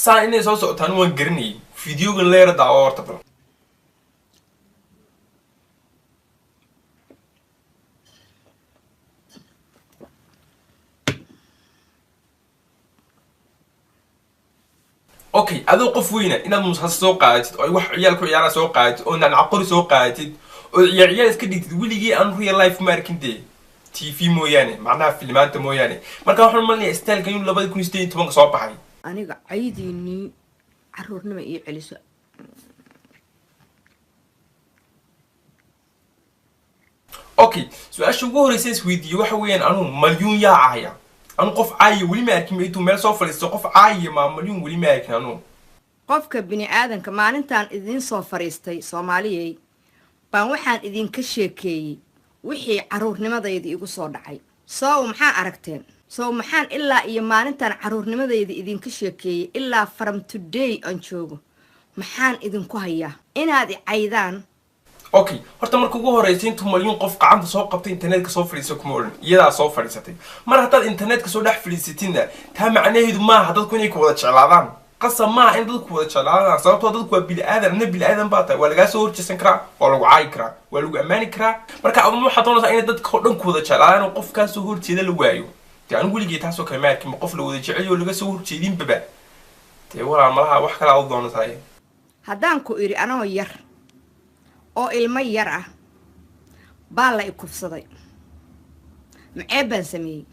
saa inay soo socotaan waan garanayay fiidiyogan leera daawo horta bal okay adoo qof weyna inaad muusas soo qaadatid oo wax ciyaal ku ciyaara soo qaadatid oo naan aqoon soo qaadatid oo ciyaal iska dhigtid weligii aan real life markinde TV mooyaane macnaha filmaanta mooyaane marka waxaan malinayaa style kan 2018 soo baxay aniga caydiini caruurnimo iyo celiso okay su'aasha ugu horeysa isweydiiyo waxa weeyaan anu malyuun yaa ahaya anu qof caayi wali ma arkin intuu meel soo fadhiisto qof caayi ma malyuun wali ma arkin anu qofka bini aadanka maalintan idin soo fariistay Soomaaliyay baan waxaan idin ka sheekeeyay wixii caruurnimadayda igu soo dhacay soo maxaa aragteen soo maxaan ilaa iyo maalintan caruurnimadayda idin ka sheekeeyay ilaa from today aan joogo maxaan idin ku hayaa inaad i caydaan okay horta marka ugu horeysa intuu malyuun qof gacanta soo qabtay internetka soo fadhiiso kuma oran iyada soo fadhiisatay mar hadaad internetka soo dhex fadhiisatina taa macnaheedu maaha dadku inay ku wada jeclaadaan qasab maaha in dadku wada jeclaadaan sababtoo dadku waa bili aadan baa tahay waa laga soo horjeesan karaa waa lagu caayi karaa waa lagu amaani karaa marka aduma waxaad doonaysaa inay dadka oo dhan ku wada jeclaadaan oo qof ka soo horjeeda la waayo tii anigu weligii taasoo kale ma arkin qof la wada jecel oo laga soo horjeedin baba tee walaal malaha wax kale aad doonaysaa haddaan ku iri anoo yar oo ilmo yar ah baa la ikufsaday maxay baan sameeyay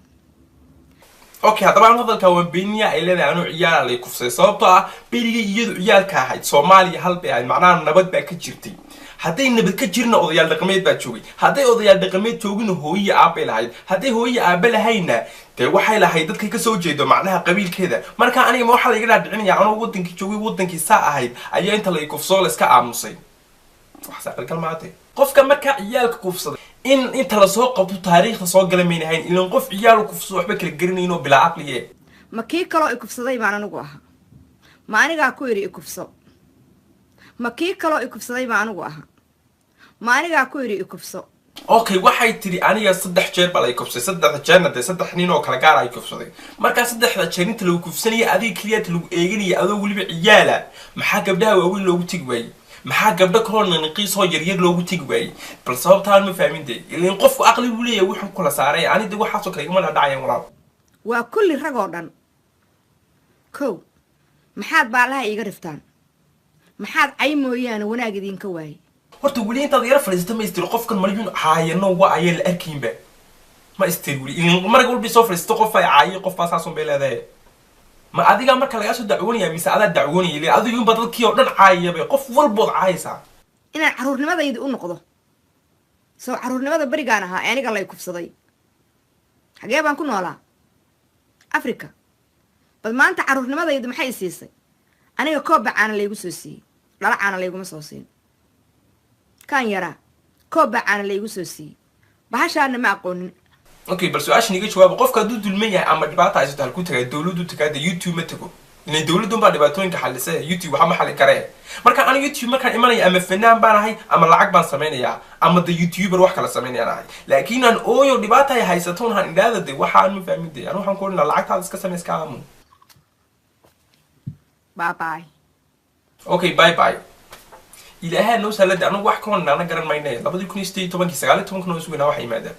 okay hadaba aan hadalka waan beeniya ay leedahay anu ciyaal la ikufsaday sababtoo ah beeliga iyadu ciyaalka ahayd Soomaaliya hal bay ahayd macnaha nabad baa ka jirtay hadday nabad ka jirna odayaal dhaqameed baa joogay hadday odayaal dhaqameed joogina hooyo aabe lahayd hadday hooyo aabe lahayna dee waxay lahayd dadkay ka soo jeedo macnaha qabiilkeeda marka aniga ma waxa la iga dhaadhicinaya anoo wadankii joogay wadankii saa ahayd ayaa inta la ikufsoo la iska aamusay wax saaqal kalmaatay qofka marka ciyaalka kufsaday in inta la soo qabto taariikhda soo galamayna hayn ilan qof ciyaal kufsado waxba kala garanayno bilaa aqliye ma kii kale ikufsaday baan anigu aha ma aniga ku yiri ikufso ma kii kale ikufsaday baan anigu aha ma aniga ku yiri ikufso okay waxay tiri aniga 3 jeer baa la ikufsay 3 jeerna de 3 nin oo kala gaar ay kufsaday marka 3 jeer inta lagu kufsanaya adiga kaliya lagu eeganaya adoo waliba ciyaala maxaa gabdhaha waaweyn loogu tigway maxaa gabdha korona niqiis oo yar yar loogu tigway bal sababtaan ma fahmintay ileen qofku aqli u leeyahay wuxuu kula saaray anida waxa soo kale ma dhacayaan walaal waa kulli rag oo dhan kow maxaad baalaha iga riftaan maxaad cay mooyaan wanaag idin ka waayay horta wali inta yar fariista ma istir qofkan malyuun caayano waa ay la arkiinba ma istir wali in marka walba soo fariisto qof ay caayi qof baa saason beeleeday ma adiga marka laga soo dacwoonaya mise adaa dacwoonaya ilaa adigu inba dadkii oo dhan caayaba qof walbood caayisa inaan caruurnimadayda u noqdo soo caruurnimada barigaan ahaa aniga la ikufsaday xagee baan ku noolaa Afrika bal maanta caruurnimadayda maxay siisay aniga koob caana laygu soo siiyay dhala caana layguma soo siin kan yara koob caana laygu soo siiyay bahashaana ma aqoonin okay bal su'aashan iga jawaab qofka duu dulman yahay ama dhibaato ay soo ku tagay dawladdu tagay YouTube ma tago inay dawladdu baa dhibaatooyinka xalisay YouTube waxa ma xalin karee marka aan YouTube markaan imanaya ama fanaan baan ahay ama lacag baan sameeynaya ama the YouTuber wax kala sameeynaya ahay laakiin aan ooyo dhibaato ay haysato waxaan indhaada waxaan ma fahmintay aan waxaan ku oranaa lacagtaada iska sameeyska aamu bye bye okay bye bye ilaahay noo salad anu wax ka wana garan maynay 2018 19 noo sugnaa wax yimaada